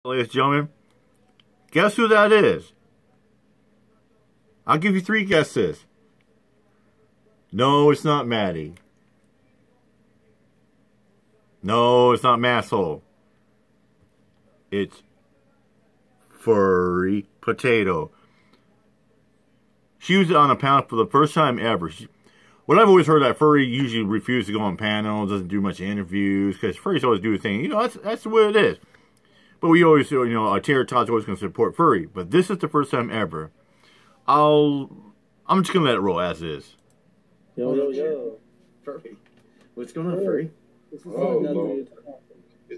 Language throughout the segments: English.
Ladies and gentlemen, guess who that is? I'll give you 3 guesses. No, it's not Maddie. No, it's not Masshole. It's Furry Potato. She was on a panel for the first time ever. What I've always heard, that Furry usually refuses to go on panels, doesn't do much interviews, because Furries always do a thing. You know, that's the way it is. But we always, you know, Tater Todd's always going to support Furry. But this is the first time ever. I'm just going to let it roll as is. Yo. Furry. What's going on, Furry? It's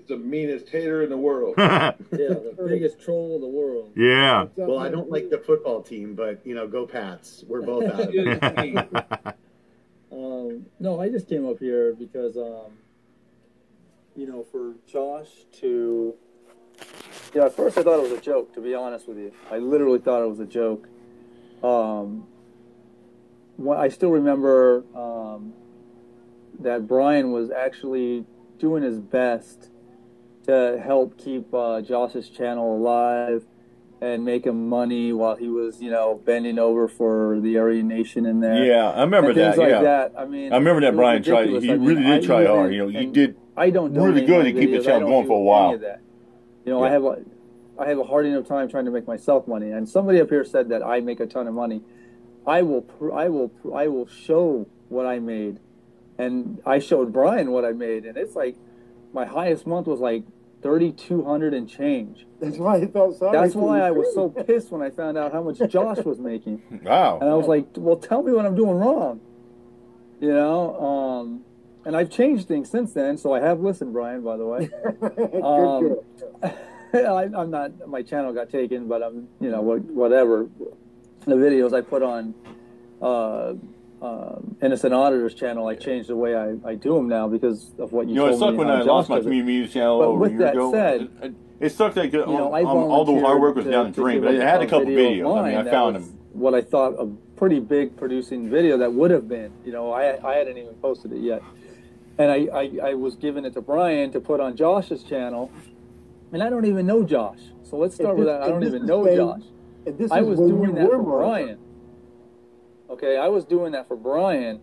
the meanest hater in the world. Yeah, the biggest troll in the world. Yeah. Well, I don't like the football team, but, you know, go Pats. We're both out of it. No, I just came up here because, you know, for Josh to... Yeah, at first I thought it was a joke, to be honest with you. I literally thought it was a joke. I still remember that Brian was actually doing his best to help keep Josh's channel alive and make him money while he was, you know, bending over for the Aryan Nation in there. Yeah, I remember that. Like yeah, that. I mean, I remember that Brian tried. He really did try hard. You know, he did. I don't really good to keep the channel going for a while. You know, yeah. I have a hard enough time trying to make myself money. And somebody up here said that I make a ton of money. I will show what I made, and I showed Brian what I made, and it's like my highest month was like 3,200 and change. That's why I felt sorry. That's why I was so pissed when I found out how much Josh was making. Wow. And I was like, well, tell me what I'm doing wrong. You know, and I've changed things since then, so I have listened, Brian, by the way. I'm not, my channel got taken, but I'm, you know, whatever. The videos I put on Innocent Auditor's channel, I changed the way I do them now because of what you told me. It sucked when I lost my community channel over a year ago. Said, it sucked that all the hard work was down the drain, but I had a couple videos. I mean, I found them. What I thought a pretty big producing video that would have been, you know, I hadn't even posted it yet. And I was giving it to Brian to put on Josh's channel, and I don't even know Josh. So let's start with that. I don't even know Josh. I was doing that for Brian. Okay, I was doing that for Brian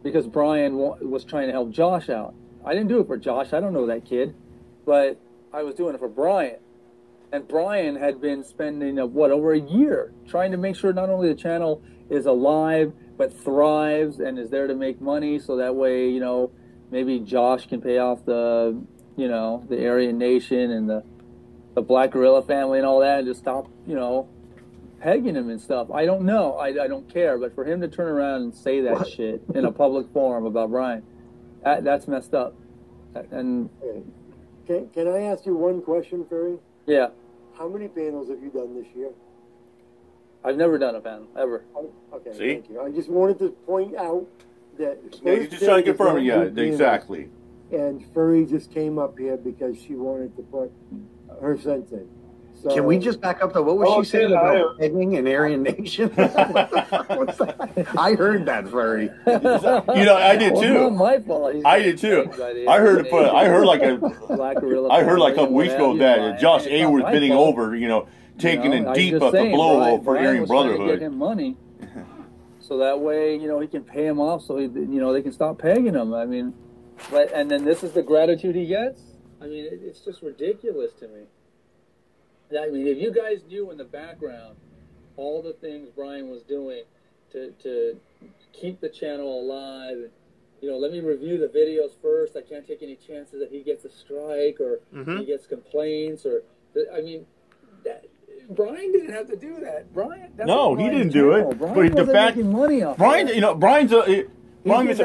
because Brian was trying to help Josh out. I didn't do it for Josh. I don't know that kid. But I was doing it for Brian. And Brian had been spending, over a year trying to make sure not only the channel is alive, but thrives and is there to make money so that way, you know, maybe Josh can pay off the, you know, the Aryan Nation and the Black Gorilla family and all that and just stop, you know, pegging him and stuff. I don't know. I don't care. But for him to turn around and say that shit in a public forum about Brian, that's messed up. And can I ask you one question, Furry? Yeah. How many panels have you done this year? I've never done a panel, ever. Okay, See? thank you. I just wanted to point out that... Yeah, you're just trying to confirm it, yeah, exactly. And Furry just came up here because she wanted to put her sense in. So, can we just back up to what was she saying about pegging and Aryan Nation? I heard that, Furry. You know, I did too. Well, not my fault. I did too. I heard like a couple weeks ago that Josh A was bidding over, you know, taking in deep of the blow for Aryan Brotherhood. Get him money, so that way, you know, he can pay him off, so he, you know, they can stop pegging him. I mean, and then this is the gratitude he gets. I mean, it's just ridiculous to me. I mean, if you guys knew in the background all the things Brian was doing to keep the channel alive, and, you know, let me review the videos first. I can't take any chances that he gets a strike or he gets complaints or, I mean, Brian didn't have to do that. Brian, no, he didn't do it. Brian wasn't making money off Brian, you know, Brian's a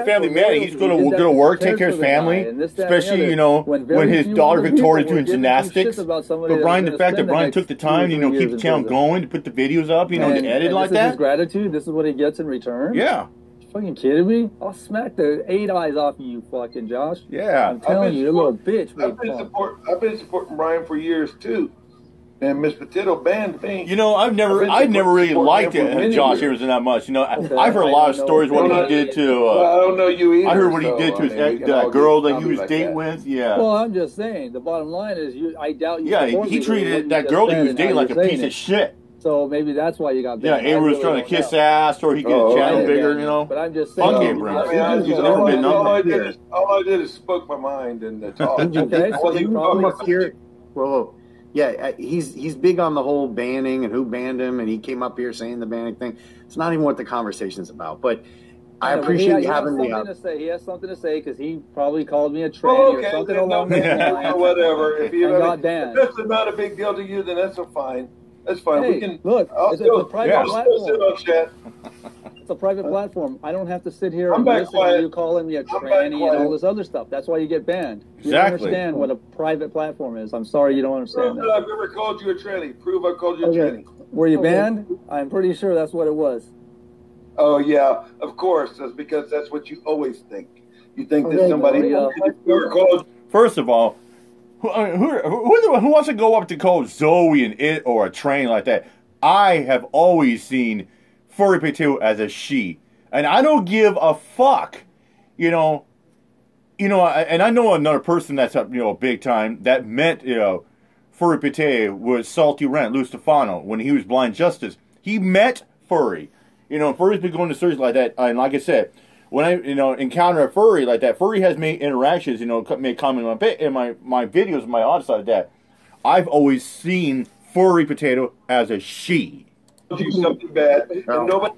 family man. He's going to work, take care of his family, especially, you know, when his daughter Victoria's doing gymnastics. But Brian, the fact that Brian took the time, you know, keep the channel going, to put the videos up, you know, to edit like that. This is his gratitude. This is what he gets in return. Yeah. You fucking kidding me? I'll smack the 8 eyes off of you, fucking Josh. Yeah. I'm telling you, you little bitch. I've been supporting Brian for years too. And Miss Potato banned me. You know, I've never really liked it, Josh Emerson that much. You know, I've heard a lot of stories what he did to. I don't know you either. I heard what he did to that girl that he was dating with. Yeah. Well, I'm just saying. The bottom line is, I doubt you. Yeah, he treated that girl that he was dating like a piece of shit. So maybe that's why you got banned. Yeah, Avery was trying to kiss ass, or he get a channel bigger, you know. But I'm just saying. Fuck Avery. All I did is spoke my mind and talk. Okay, so you probably here. Well, yeah, he's big on the whole banning and who banned him, and he came up here saying the banning thing. It's not even what the conversation's about, but I appreciate you having me up. He has something to say because he probably called me a tranny or something along those lines. Or whatever. If you got banned. If that's not a big deal to you, then that's fine. That's fine. Hey, we can look. It's a private platform. Chat. It's a private platform. I don't have to sit here and listen to you calling me a tranny and all this other stuff. That's why you get banned. You don't understand what a private platform is. I'm sorry you don't understand that. I've never called you a tranny. Prove I called you a tranny. Were you banned? I'm pretty sure that's what it was. Oh, yeah. Of course. That's because that's what you always think. You think that somebody called. First of all, who wants to go up to call Zoe an it or a train like that? I have always seen Furry Potato as a she, and I don't give a fuck. You know, and I know another person that's up, big time that met, Furry Potato was Salty Rent, Lou Stefano, when he was Blind Justice. He met Furry. Furry's been going to search like that, and like I said, when I, encounter a furry like that, Furry has made interactions, made comment in my videos, my odds like that. I've always seen Furry Potato as a she. Do something bad, and nobody.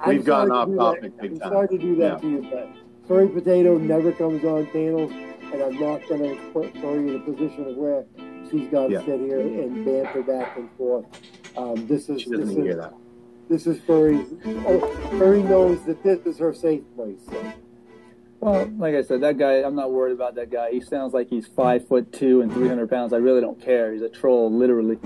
We've gotten off topic big time. I'm sorry to do that to you, but Furry Potato never comes on panels, and I'm not going to put Furry in a position of where she's got to sit here and banter back and forth. This is Furry. Furry knows that this is her safe place. So. Well, like I said, that guy, I'm not worried about that guy. He sounds like he's 5'2" and 300 pounds. I really don't care. He's a troll, literally.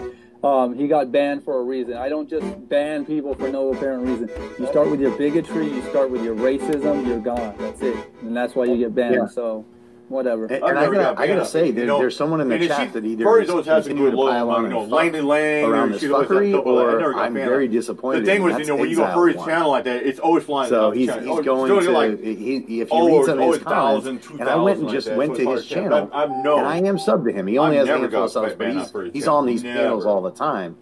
He got banned for a reason. I don't just ban people for no apparent reason. You start with your bigotry, you start with your racism, you're gone. That's it. And that's why you get banned. Yeah. So, whatever. And I gotta say, there's someone in the chat that either continue to pile on around this fuckery, or I'm very disappointed. The thing was, when you go Furry's channel like that, it's always flying. So he's going to, if you read some of his comments, and I went to his channel, and I am subbed to him. He only has a handful of subs, but he's on these panels all the time.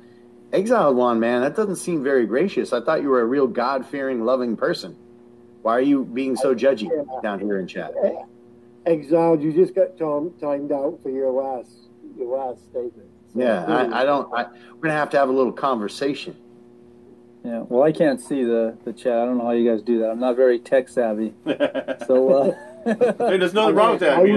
Exiled One, man, that doesn't seem very gracious. I thought you were a real God-fearing, loving person. Why are you being so judgy down here in chat? Exiled, you just got timed out for your last statement. So yeah, we're gonna have a little conversation. Yeah, well, I can't see the chat. I don't know how you guys do that. I'm not very tech savvy. So, hey, there's nothing wrong with that, You've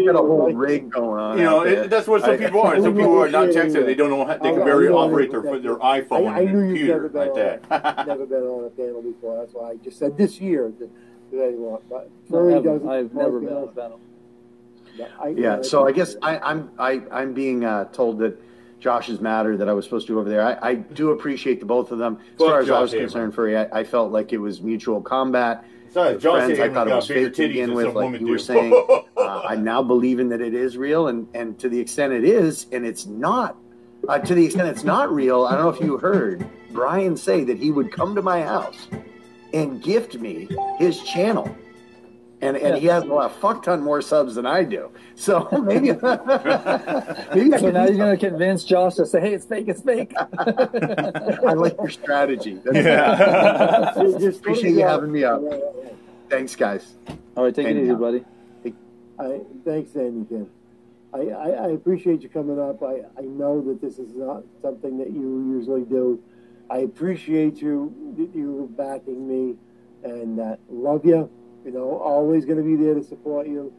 got a whole rig going on. That's what some people are. Some people are not tech savvy. They don't know how they can operate their iPhone and computer like that. Never been on a panel before. That's why I just said this year. But I've never been on a panel. Yeah, so I guess I'm being told that Josh is madder that I was supposed to over there. I do appreciate the both of them. As far as I was concerned, Furry, I felt like it was mutual combat. Friends, I thought it was fake to begin with, like you were saying. I'm now believing that it is real, and to the extent it is, and it's not. To the extent it's not real, I don't know if you heard Brian say that he would come to my house and gift me his channel. And he has a fuck ton more subs than I do. So maybe so now you're going to convince Josh to say, hey, it's fake, it's fake. I like your strategy. Just appreciate you having me up. Thanks, guys. All right, take it easy, buddy. Thanks, Andy Kim. I appreciate you coming up. I know that this is not something that you usually do. I appreciate you backing me, and love you. Always going to be there to support you.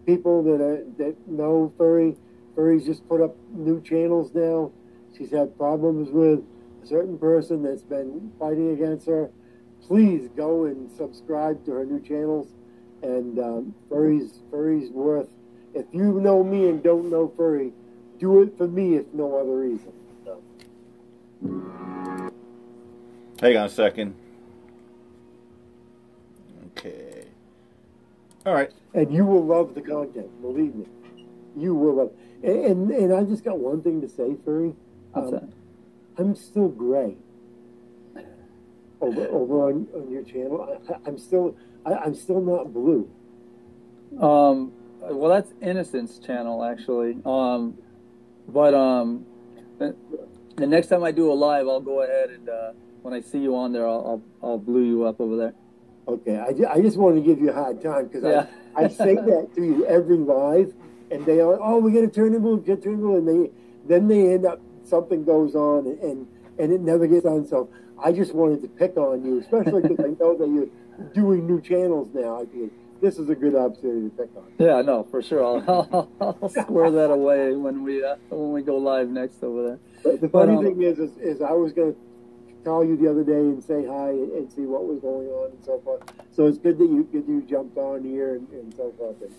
People that know Furry's just put up new channels now. She's had problems with a certain person that's been fighting against her. Please go and subscribe to her new channels. And Furry's worth. If you know me and don't know Furry, do it for me if no other reason. So. Hang on a second. Okay. All right. And you will love the content. Believe me. You will love. And I just got one thing to say, Furry. What's that? I'm still gray. Over on your channel, I'm still not blue. Well, that's Innocent's channel actually. But the next time I do a live, I'll go ahead and when I see you on there, I'll blue you up over there. Okay, I just want to give you a hard time because I say that to you every live, and they are, oh, we got to turn it blue, and they end up, something goes on and it never gets done. So I just wanted to pick on you, especially because I know that you're doing new channels now. I think this is a good opportunity to pick on. Yeah, no, for sure. I'll square that away when we go live next over there. But the funny thing is I was going to call you the other day and say hi and see what was going on and so forth. So it's good that you jumped on here and so forth. And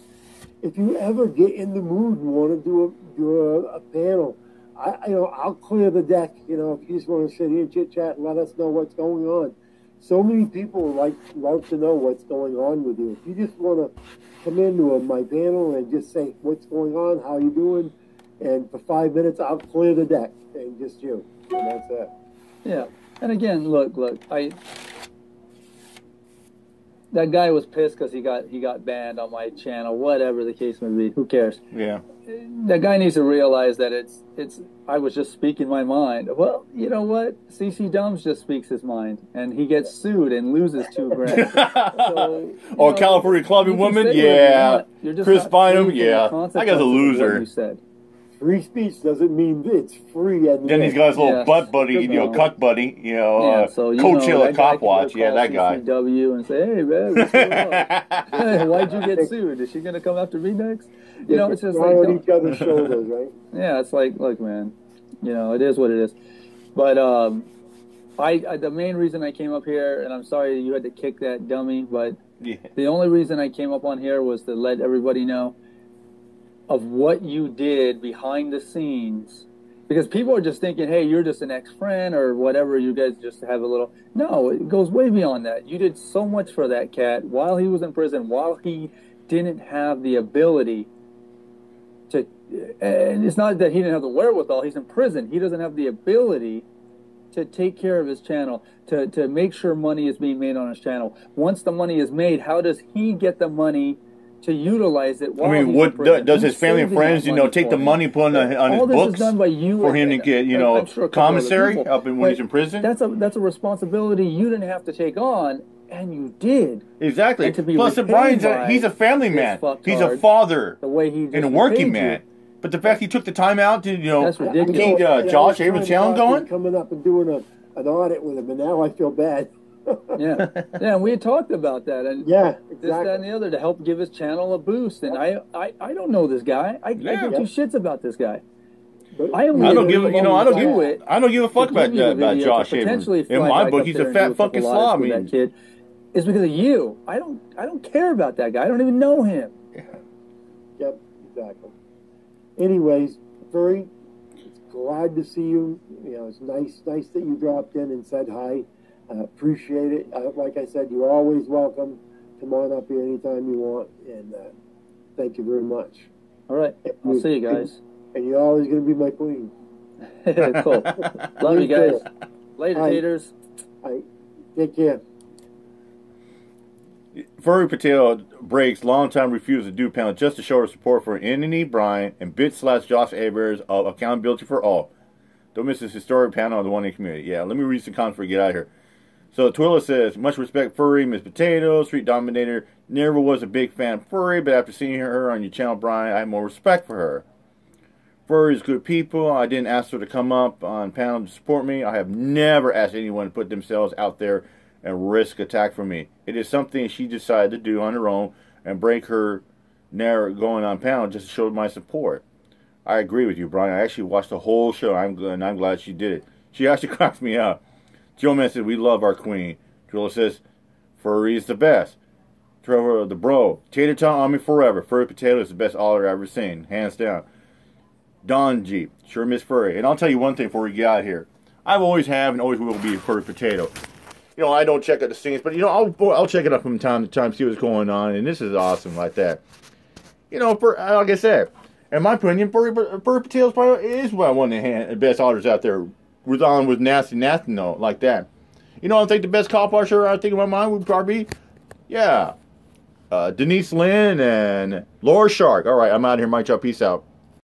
if you ever get in the mood and want to do a panel, I'll clear the deck. You know, if you just want to sit here and chit chat and let us know what's going on. So many people love to know what's going on with you. If you just want to come into my panel and just say what's going on, how you doing, and for 5 minutes I'll clear the deck and just you, and that's it. Yeah, and again, look, that guy was pissed because he got banned on my channel. Whatever the case may be, who cares? Yeah. That guy needs to realize that it's. I was just speaking my mind. Well, you know what? CC Dumbs just speaks his mind, and he gets sued and loses $2,000. So, California clubbing woman, yeah. Chris Bynum, yeah. That guy's a loser. You said. Free speech doesn't mean it's free. Then he's got his little butt buddy, cuck buddy, Coachella Cop Watch. Yeah, that guy. CCW and say, hey, man, what's going on? Hey, why'd you get sued? Is she going to come after me next? You know, it's just like... on each other's shoulders, right? Yeah, it's like, look, man, it is what it is. But the main reason I came up here, and I'm sorry you had to kick that dummy, but the only reason I came up on here was to let everybody know of what you did behind the scenes, because people are just thinking, hey, you're just an ex-friend or whatever, you guys just have a little... No, it goes way beyond that. You did so much for that cat while he was in prison, while he didn't have the ability to... And it's not that he didn't have the wherewithal, he's in prison. He doesn't have the ability to take care of his channel, to make sure money is being made on his channel. Once the money is made, how does he get the money to utilize it? What does his family and friends, take the money, put on his books done by you for him to get, commissary up when he's in prison? That's a responsibility you didn't have to take on, and you did. Exactly. Plus, Brian's he's a family man. He's a father and a working man. But the fact he took the time out to, that's ridiculous. Keep Josh Abrams' channel going? Coming up and doing an audit with him, and now I feel bad. Yeah, we had talked about that, and exactly. This, that, and the other to help give his channel a boost. And I don't know this guy. I give two shits about this guy. I don't give a fuck about Josh Abrams. In my book, he's a fat fucking slob. That kid is because of you. I don't care about that guy. I don't even know him. Yep, exactly. Anyways, Furry, it's glad to see you. It's nice that you dropped in and said hi. I appreciate it. Like I said, you're always welcome. Come on up here anytime you want, and thank you very much. All right, I'll see you guys. And you're always going to be my queen. Cool. Love you guys. Later, haters. All right. Take care. Furry Potato breaks long-time refusal to do panel just to show her support for Anthony Bryan and Josh Abrams of Accountability for All. Don't miss this historic panel on the One A community. Yeah, let me read some comments before we get out of here. So Twilla says, much respect, Furry, Miss Potato, Street Dominator. Never was a big fan of Furry, but after seeing her on your channel, Brian, I have more respect for her. Furry is good people. I didn't ask her to come up on panel to support me. I have never asked anyone to put themselves out there and risk attack for me. It is something she decided to do on her own and break her never going on panel just to show my support. I agree with you, Brian. I actually watched the whole show, and I'm glad she did it. She actually cracks me up. Joe Man says, we love our queen. Drilla says, Furry is the best. Trevor, the bro. Tater Tot Army forever. Furry Potato is the best otter I've ever seen. Hands down. Don G. Sure miss Furry. And I'll tell you one thing before we get out of here. I've always have and always will be a Furry Potato. I don't check out the scenes, but, I'll check it out from time to time, see what's going on. And this is awesome like that. Like I said, in my opinion, Furry Potato probably is one of the best otters out there. With nasty note like that. You know, I think the best cop usher I think in my mind would probably be, yeah, Denise Lynn and Laura Shark. All right, I'm out of here. Mike Chow. Peace out.